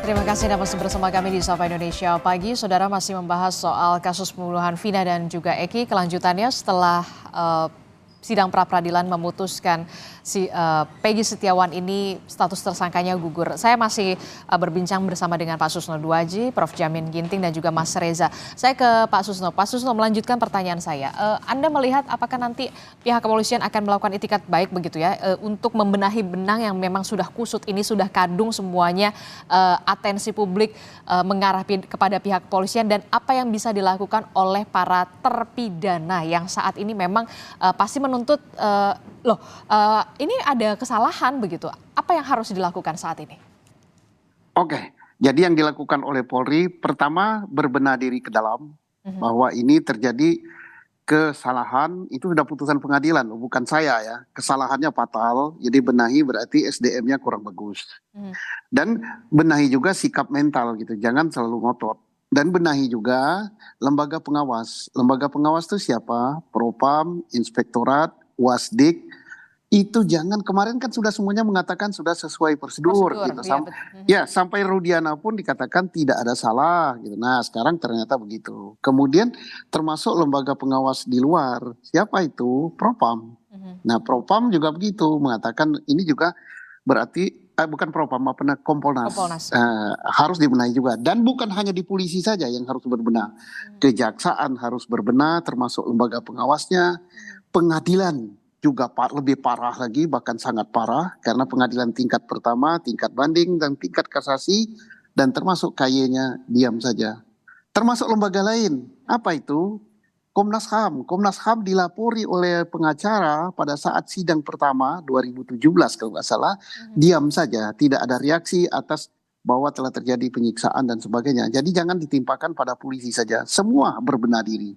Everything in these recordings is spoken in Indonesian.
Terima kasih Anda masih bersama kami di Sapa Indonesia Pagi. Saudara masih membahas soal kasus pembunuhan Vina dan juga Eki. Kelanjutannya setelah sidang pra-peradilan memutuskan Peggy Setiawan ini status tersangkanya gugur. Saya masih berbincang bersama dengan Pak Susno Duaji, Prof. Jamin Ginting dan juga Mas Reza. Saya ke Pak Susno. Pak Susno, melanjutkan pertanyaan saya. Anda melihat apakah nanti pihak kepolisian akan melakukan itikat baik begitu ya untuk membenahi benang yang memang sudah kusut ini, sudah kadung semuanya, atensi publik mengarah kepada pihak kepolisian, dan apa yang bisa dilakukan oleh para terpidana yang saat ini memang pasti menuntut ini ada kesalahan begitu. Apa yang harus dilakukan saat ini? Oke, jadi yang dilakukan oleh Polri pertama berbenah diri ke dalam bahwa ini terjadi kesalahan, itu sudah putusan pengadilan, bukan saya ya. Kesalahannya fatal, jadi benahi berarti SDM-nya kurang bagus. Dan benahi juga sikap mental gitu, jangan selalu ngotot. Dan benahi juga lembaga pengawas. Lembaga pengawas itu siapa? Propam, Inspektorat, Wasdik. Itu jangan, kemarin kan sudah semuanya mengatakan sudah sesuai prosedur gitu. Sampai Rudiana pun dikatakan tidak ada salah gitu. Nah, sekarang ternyata begitu. Kemudian termasuk lembaga pengawas di luar. Siapa itu? Propam. Nah, Propam juga begitu, mengatakan ini juga berarti bukan Propam, Kompolnas. Harus dibenahi juga. Dan bukan hanya di polisi saja yang harus berbenah. Kejaksaan harus berbenah, termasuk lembaga pengawasnya. Pengadilan juga lebih parah lagi, bahkan sangat parah, karena pengadilan tingkat pertama, tingkat banding, dan tingkat kasasi, dan termasuk KY-nya diam saja. Termasuk lembaga lain, apa itu? Komnas HAM. Komnas HAM dilapori oleh pengacara pada saat sidang pertama 2017 kalau nggak salah, diam saja, tidak ada reaksi atas bahwa telah terjadi penyiksaan dan sebagainya. Jadi jangan ditimpakan pada polisi saja, semua berbenah diri.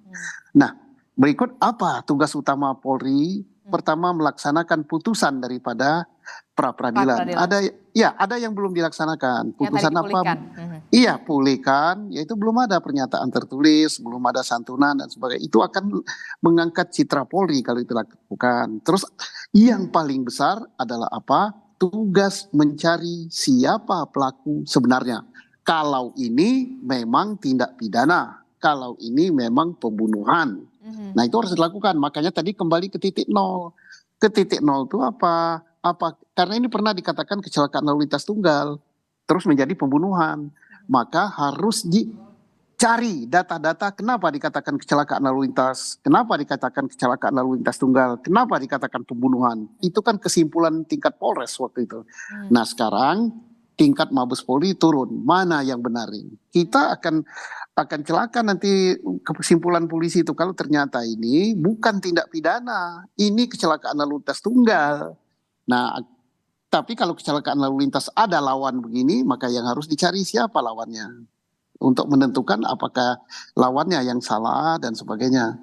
Nah, berikut apa tugas utama Polri? Pertama, melaksanakan putusan daripada pra-peradilan. Ada yang belum dilaksanakan. Putusan apa? Iya, pulihkan, yaitu belum ada pernyataan tertulis, belum ada santunan dan sebagainya. Itu akan mengangkat citra Polri kalau itu dilakukan. Terus yang paling besar adalah apa? Tugas mencari siapa pelaku sebenarnya. Kalau ini memang tindak pidana, kalau ini memang pembunuhan. Nah, itu harus dilakukan. Makanya tadi kembali ke titik nol. Ke titik nol itu apa? Karena ini pernah dikatakan kecelakaan lalu lintas tunggal, terus menjadi pembunuhan. Maka harus dicari data-data kenapa dikatakan kecelakaan lalu lintas, kenapa dikatakan kecelakaan lalu lintas tunggal, kenapa dikatakan pembunuhan. Itu kan kesimpulan tingkat Polres waktu itu. Nah, sekarang tingkat Mabes Polri turun. Mana yang benar ini? Kita akan celaka nanti kesimpulan polisi itu kalau ternyata ini bukan tindak pidana, ini kecelakaan lalu lintas tunggal. Nah, tapi kalau kecelakaan lalu lintas ada lawan begini, maka yang harus dicari siapa lawannya untuk menentukan apakah lawannya yang salah dan sebagainya.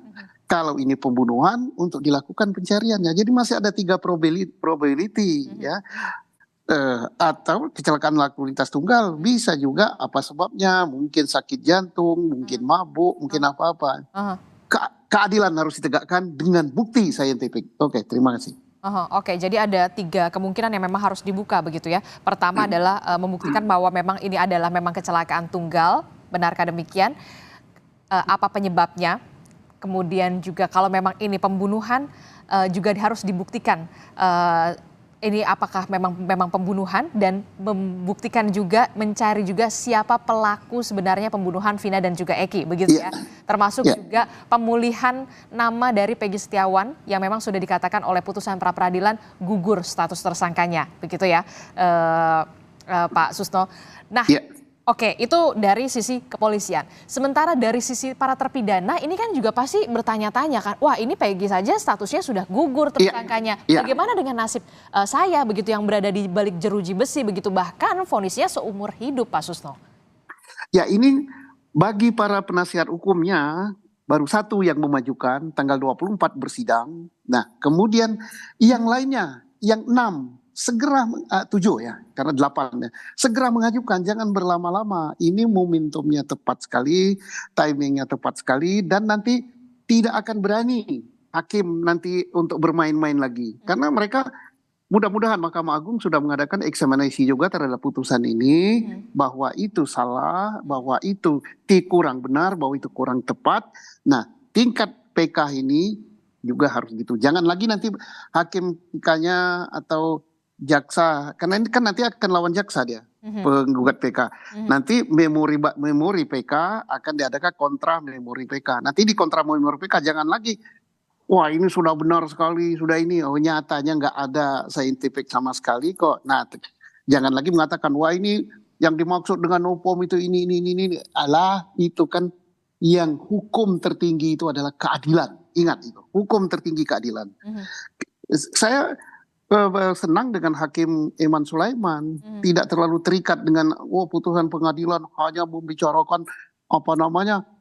Kalau ini pembunuhan, untuk dilakukan pencariannya. Jadi masih ada 3 probability ya. Atau kecelakaan lalu lintas tunggal, bisa juga apa sebabnya, mungkin sakit jantung, mungkin mabuk, mungkin apa-apa. Keadilan harus ditegakkan dengan bukti saintifik. Oke, terima kasih. Oke, jadi ada 3 kemungkinan yang memang harus dibuka begitu ya. Pertama adalah membuktikan bahwa memang ini adalah memang kecelakaan tunggal, benarkah demikian? Apa penyebabnya? Kemudian juga kalau memang ini pembunuhan juga harus dibuktikan ini apakah memang pembunuhan, dan membuktikan juga, mencari juga siapa pelaku sebenarnya pembunuhan Vina dan juga Eki, begitu ya. Termasuk juga pemulihan nama dari Peggy Setiawan yang memang sudah dikatakan oleh putusan pra-peradilan gugur status tersangkanya, begitu ya, Pak Susno. Nah, oke, itu dari sisi kepolisian. Sementara dari sisi para terpidana, ini kan juga pasti bertanya-tanya kan, wah ini Peggy saja statusnya sudah gugur tersangkanya. Bagaimana dengan nasib saya begitu yang berada di balik jeruji besi begitu, bahkan vonisnya seumur hidup, Pak Susno? Ya, ini bagi para penasihat hukumnya baru 1 yang memajukan, tanggal 24 bersidang. Nah, kemudian yang lainnya, yang 6 segera 7 ya, karena 8 ya. Segera mengajukan, jangan berlama-lama. Ini momentumnya tepat sekali, timingnya tepat sekali, dan nanti tidak akan berani hakim nanti untuk bermain-main lagi. Karena mereka mudah-mudahan Mahkamah Agung sudah mengadakan eksaminasi juga terhadap putusan ini, bahwa itu salah, bahwa itu kurang benar, bahwa itu kurang tepat. Nah, tingkat PK ini juga harus gitu. Jangan lagi nanti hakim PK-nya atau jaksa, karena ini kan nanti akan lawan jaksa dia, penggugat PK. Nanti memori PK akan diadakan kontra memori PK. Nanti di kontra memori PK jangan lagi, wah ini sudah benar sekali, sudah ini, oh nyatanya nggak ada saintifik sama sekali kok. Nah, jangan lagi mengatakan, wah ini yang dimaksud dengan hukum itu ini. Alah, itu kan yang hukum tertinggi itu adalah keadilan. Ingat itu, hukum tertinggi keadilan. Saya senang dengan Hakim Eman Sulaiman, tidak terlalu terikat dengan, putusan pengadilan hanya membicarakan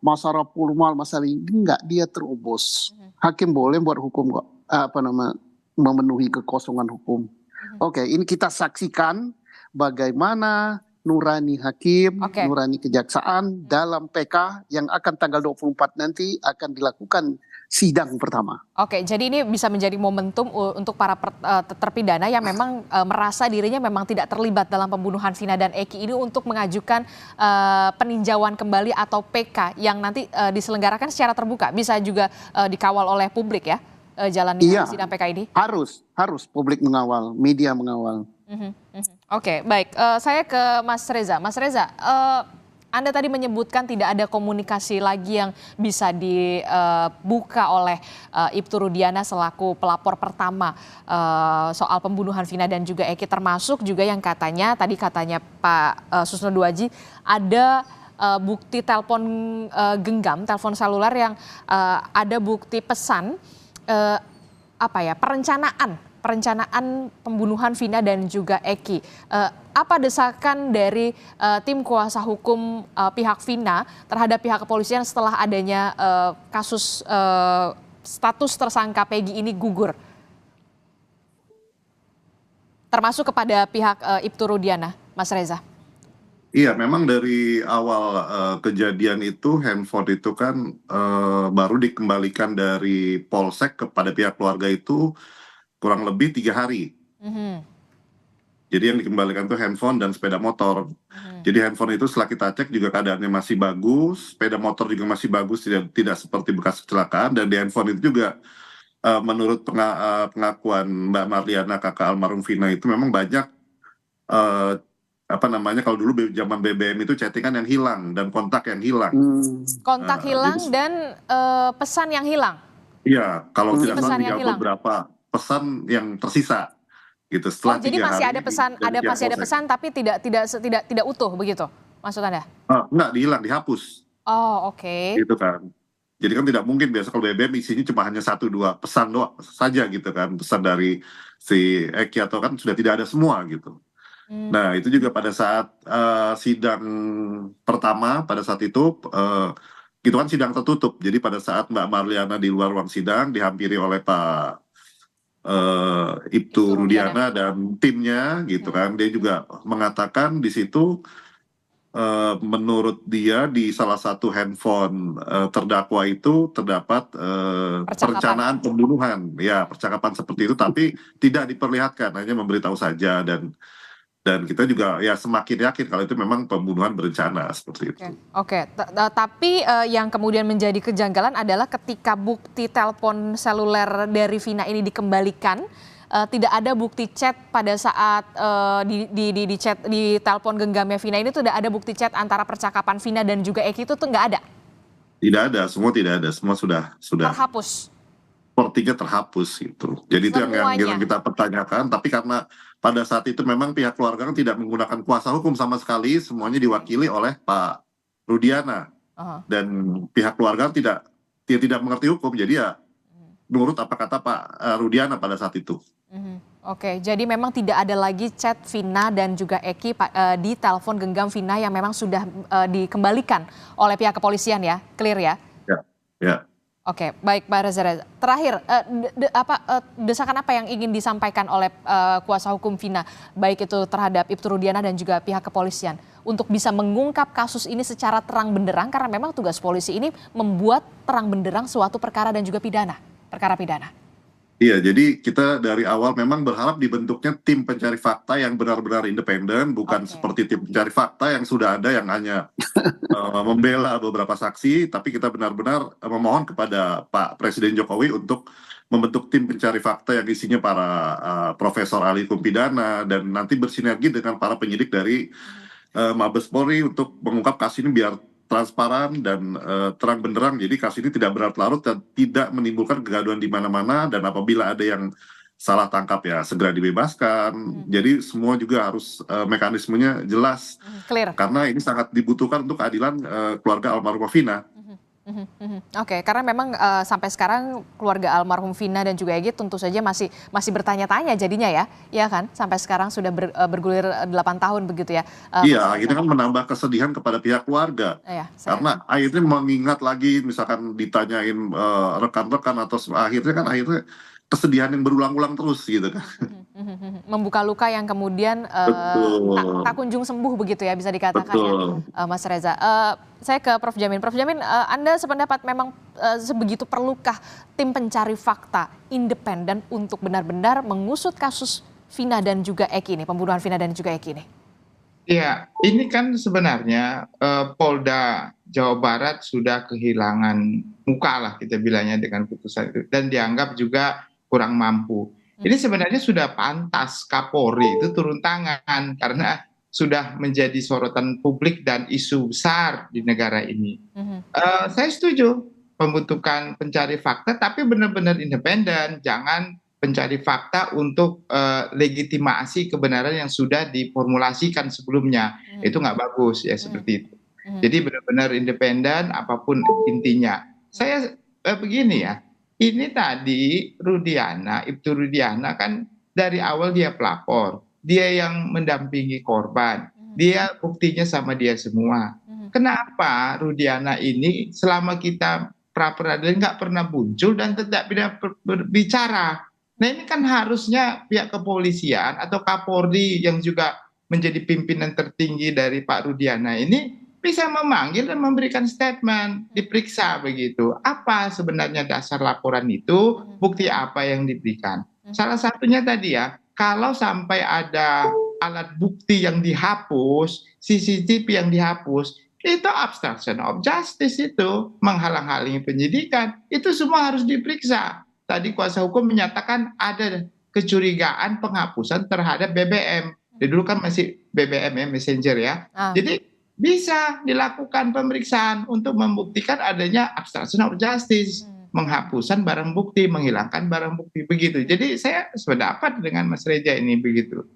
masalah formal, masalah ini. Enggak, dia terobos. Hakim boleh buat hukum kok, memenuhi kekosongan hukum. Oke, ini kita saksikan bagaimana nurani hakim, nurani kejaksaan dalam PK yang akan tanggal 24 nanti akan dilakukan sidang pertama. Oke, jadi ini bisa menjadi momentum untuk para terpidana yang memang merasa dirinya memang tidak terlibat dalam pembunuhan Vina dan Eki ini untuk mengajukan peninjauan kembali atau PK yang nanti diselenggarakan secara terbuka, bisa juga dikawal oleh publik ya, jalani sidang PK ini? Harus publik mengawal, media mengawal. Oke, baik. Saya ke Mas Reza. Mas Reza, Anda tadi menyebutkan tidak ada komunikasi lagi yang bisa dibuka oleh Ibtu Rudiana selaku pelapor pertama soal pembunuhan Vina dan juga Eki, termasuk juga yang katanya Pak Susno Duaji ada bukti telepon genggam, telepon seluler yang ada bukti pesan perencanaan pembunuhan Vina dan juga Eki. Apa desakan dari tim kuasa hukum pihak Vina terhadap pihak kepolisian setelah adanya kasus status tersangka Peggy ini gugur? Termasuk kepada pihak Ibtu Rudiana, Mas Reza. Iya, memang dari awal kejadian itu handphone itu kan baru dikembalikan dari Polsek kepada pihak keluarga itu kurang lebih 3 hari. Jadi yang dikembalikan itu handphone dan sepeda motor. Jadi handphone itu setelah kita cek juga keadaannya masih bagus, sepeda motor juga masih bagus, tidak seperti bekas kecelakaan. Dan di handphone itu juga menurut pengakuan Mbak Marliana, kakak almarhum Vina, itu memang banyak kalau dulu zaman BBM itu chattingan yang hilang dan kontak yang hilang. Kontak hilang dan pesan yang hilang. Iya, kalau tidak salah tinggal beberapa pesan yang tersisa gitu setelah jadi masih ada pesan tapi tidak utuh begitu maksud Anda? Enggak, dihilang, dihapus. Oh, oke. Gitu kan. Jadi kan tidak mungkin biasa kalau BBM isinya cuma hanya 1-2 pesan doang saja gitu kan, pesan dari si Eki atau kan sudah tidak ada semua gitu. Nah, itu juga pada saat sidang pertama, pada saat itu gitu kan sidang tertutup. Jadi pada saat Mbak Marliana di luar ruang sidang dihampiri oleh Pak Ibtu Rudiana dan timnya gitu kan, dia juga mengatakan di situ menurut dia di salah satu handphone terdakwa itu terdapat perencanaan pembunuhan, ya percakapan seperti itu, tapi tidak diperlihatkan, hanya memberitahu saja dan kita juga ya semakin yakin kalau itu memang pembunuhan berencana seperti itu. Oke. Tapi yang kemudian menjadi kejanggalan adalah ketika bukti telepon seluler dari Vina ini dikembalikan, tidak ada bukti chat pada saat di chat di telepon genggamnya Vina ini, tidak ada bukti chat antara percakapan Vina dan juga Eki, itu tuh nggak ada. Tidak ada, semua tidak ada, semua sudah terhapus. Sepertinya terhapus gitu. Jadi semuanya. Itu yang kita pertanyakan, tapi karena pada saat itu memang pihak keluarga kan tidak menggunakan kuasa hukum sama sekali, semuanya diwakili oleh Pak Rudiana. Dan pihak keluarga tidak mengerti hukum, jadi ya nurut apa kata Pak Rudiana pada saat itu. Oke, jadi memang tidak ada lagi chat Vina dan juga Eki di telepon genggam Vina yang memang sudah dikembalikan oleh pihak kepolisian ya, clear ya? Ya. Oke, baik Pak Reza. Terakhir, desakan apa yang ingin disampaikan oleh kuasa hukum Vina, baik itu terhadap Ibtu Rudiana dan juga pihak kepolisian, untuk bisa mengungkap kasus ini secara terang benderang, karena memang tugas polisi ini membuat terang benderang suatu perkara dan juga perkara pidana. Iya, jadi kita dari awal memang berharap dibentuknya tim pencari fakta yang benar-benar independen, bukan Oke. seperti tim pencari fakta yang sudah ada yang hanya membela beberapa saksi, tapi kita benar-benar memohon kepada Pak Presiden Jokowi untuk membentuk tim pencari fakta yang isinya para profesor ahli hukum pidana dan nanti bersinergi dengan para penyidik dari Mabes Polri untuk mengungkap kasus ini biar transparan dan terang benderang. Jadi kasus ini tidak berlarut-larut dan tidak menimbulkan kegaduhan di mana-mana, dan apabila ada yang salah tangkap ya segera dibebaskan. Jadi semua juga harus mekanismenya jelas Clear. karena ini sangat dibutuhkan untuk keadilan keluarga almarhumah Vina. Oke, karena memang sampai sekarang keluarga almarhum Vina dan juga Egy tentu saja masih bertanya-tanya jadinya ya kan? Sampai sekarang sudah bergulir 8 tahun begitu ya. Iya, akhirnya kan menambah kesedihan kepada pihak keluarga. Ya, Karena akhirnya mengingat lagi, misalkan ditanyain rekan-rekan atau akhirnya kesedihan yang berulang-ulang terus gitu kan. membuka luka yang kemudian Betul. tak kunjung sembuh begitu ya bisa dikatakan ya, Betul. Mas Reza. Saya ke Prof Jamin. Prof Jamin, Anda sependapat memang sebegitu perlukah tim pencari fakta independen untuk benar-benar mengusut kasus Vina dan juga Eki ini, pembunuhan Vina dan juga Eki ini? Iya, ini kan sebenarnya Polda Jawa Barat sudah kehilangan muka lah kita bilangnya dengan putusan itu, dan dianggap juga kurang mampu. Ini sebenarnya sudah pantas Kapolri itu turun tangan karena sudah menjadi sorotan publik dan isu besar di negara ini. Saya setuju pembentukan pencari fakta, tapi benar-benar independen, jangan pencari fakta untuk legitimasi kebenaran yang sudah diformulasikan sebelumnya. Itu nggak bagus ya seperti itu. Jadi benar-benar independen apapun intinya. Saya begini ya, ini tadi Ibtu Rudiana kan dari awal dia pelapor, dia yang mendampingi korban, dia buktinya sama dia semua. Kenapa Rudiana ini selama kita pra peradilan nggak pernah muncul dan tidak berbicara? Nah ini kan harusnya pihak kepolisian atau Kapolri yang juga menjadi pimpinan tertinggi dari Pak Rudiana ini bisa memanggil dan memberikan statement, diperiksa begitu. Apa sebenarnya dasar laporan itu, bukti apa yang diberikan. Salah satunya tadi ya, kalau sampai ada alat bukti yang dihapus, CCTV yang dihapus, itu obstruction of justice, itu menghalang-halangi penyidikan, itu semua harus diperiksa. Tadi kuasa hukum menyatakan ada kecurigaan penghapusan terhadap BBM. Dulu kan masih BBM ya, Messenger ya. Jadi bisa dilakukan pemeriksaan untuk membuktikan adanya obstruction of justice, penghapusan barang bukti, menghilangkan barang bukti begitu. Jadi saya sependapat dengan Mas Reza ini begitu.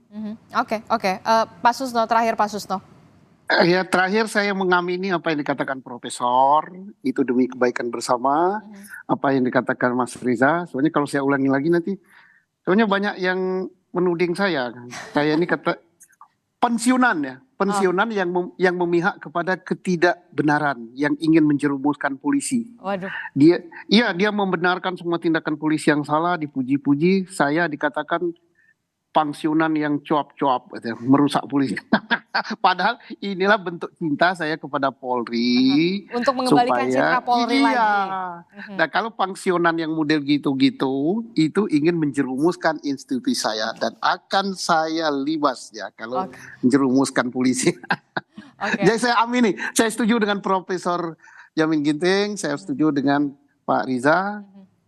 Oke. Pak Susno, terakhir Pak Susno. Ya, terakhir saya mengamini apa yang dikatakan Profesor, itu demi kebaikan bersama. Apa yang dikatakan Mas Riza, soalnya kalau saya ulangi lagi nanti, soalnya banyak yang menuding saya. Saya ini kata pensiunan ya, pensiunan yang memihak kepada ketidakbenaran, yang ingin menjerumuskan polisi. Waduh. Dia membenarkan semua tindakan polisi yang salah, dipuji-puji. Saya dikatakan pensiunan yang cuap-cuap, merusak polisi. Padahal inilah bentuk cinta saya kepada Polri. Untuk mengembalikan citra Polri lagi. Nah kalau pensiunan yang model gitu-gitu, itu ingin menjerumuskan institusi saya. Dan akan saya libas ya kalau menjerumuskan polisi. Jadi saya amini, saya setuju dengan Profesor Jamin Ginting, saya setuju dengan Pak Riza.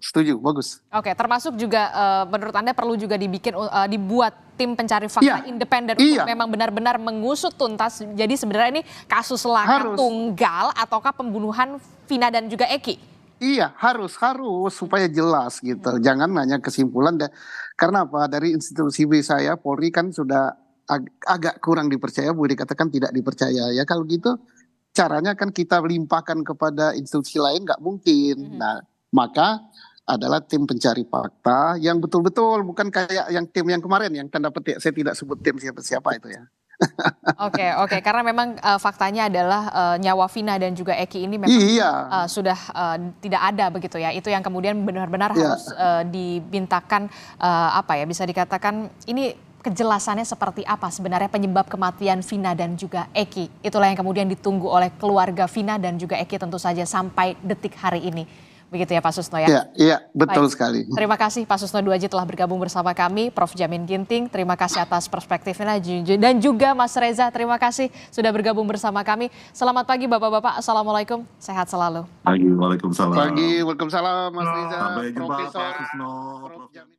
Setuju, bagus. Oke, termasuk juga menurut Anda perlu juga dibuat tim pencari fakta independen untuk memang benar-benar mengusut tuntas. Jadi sebenarnya ini kasus laka tunggal ataukah pembunuhan Vina dan juga Eki? Iya, harus supaya jelas gitu. Jangan hanya kesimpulan. Karena apa? Dari institusi saya, Polri kan sudah agak kurang dipercaya, boleh dikatakan tidak dipercaya. Ya kalau gitu caranya kan kita limpahkan kepada institusi lain, nggak mungkin. Nah, maka adalah tim pencari fakta yang betul-betul, bukan kayak yang tim yang kemarin yang tanda petik, saya tidak sebut tim siapa-siapa itu ya. Oke, karena memang faktanya adalah nyawa Vina dan juga Eki ini memang sudah tidak ada begitu ya. Itu yang kemudian benar-benar harus dimintakan bisa dikatakan ini kejelasannya seperti apa sebenarnya penyebab kematian Vina dan juga Eki. Itulah yang kemudian ditunggu oleh keluarga Vina dan juga Eki tentu saja sampai detik hari ini. Begitu ya Pak Susno ya? Iya, betul Baik. sekali. Terima kasih Pak Susno Duaji telah bergabung bersama kami, Prof. Jamin Ginting, terima kasih atas perspektifnya, dan juga Mas Reza, terima kasih sudah bergabung bersama kami. Selamat pagi Bapak-Bapak, Assalamualaikum, sehat selalu. Pagi, waalaikumsalam. Waalaikumsalam Mas Riza, Sampai jumpa Pak Profesor Susno. Prof. Jamin.